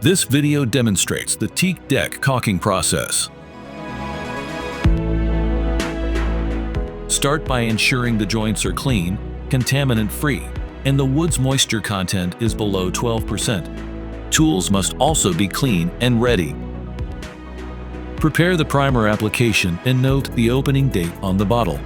This video demonstrates the teak deck caulking process. Start by ensuring the joints are clean, contaminant-free, and the wood's moisture content is below 12%. Tools must also be clean and ready. Prepare the primer application and note the opening date on the bottle.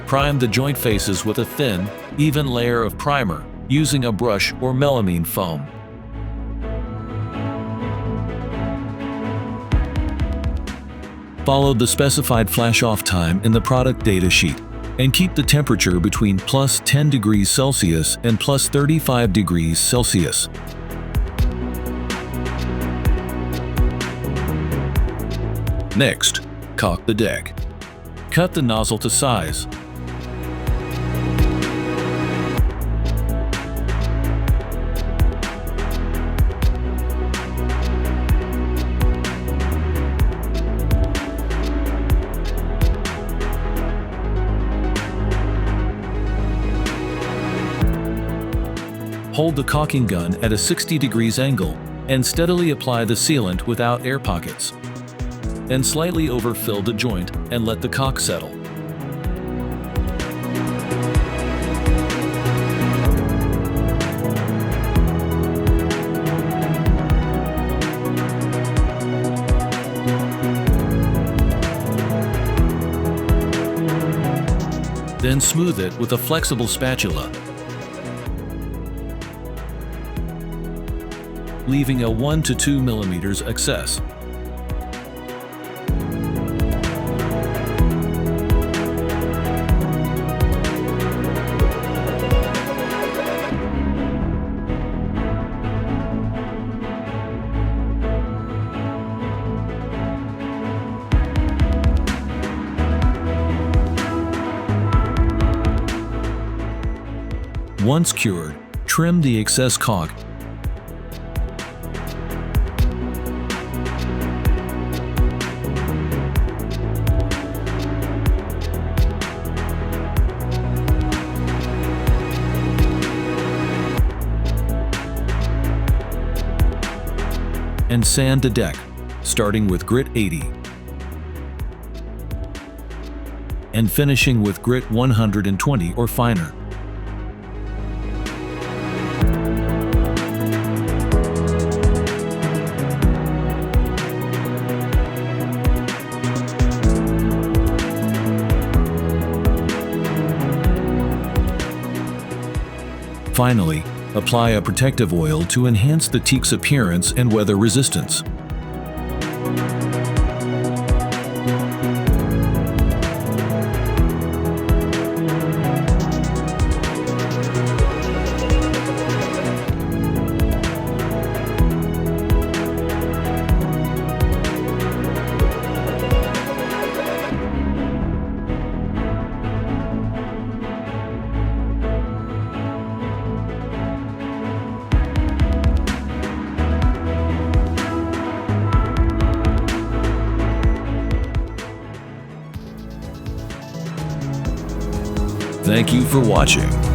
Prime the joint faces with a thin, even layer of primer using a brush or melamine foam. Follow the specified flash-off time in the product data sheet and keep the temperature between +10 degrees Celsius and +35 degrees Celsius. Next, caulk the deck. Cut the nozzle to size. Hold the caulking gun at a 60 degrees angle and steadily apply the sealant without air pockets. Then slightly overfill the joint and let the caulk settle. Then smooth it with a flexible spatula, leaving a 1 to 2 millimeters excess. Once cured, trim the excess caulk. And sand the deck, starting with grit 80 and finishing with grit 120 or finer. Finally, apply a protective oil to enhance the teak's appearance and weather resistance. Thank you for watching.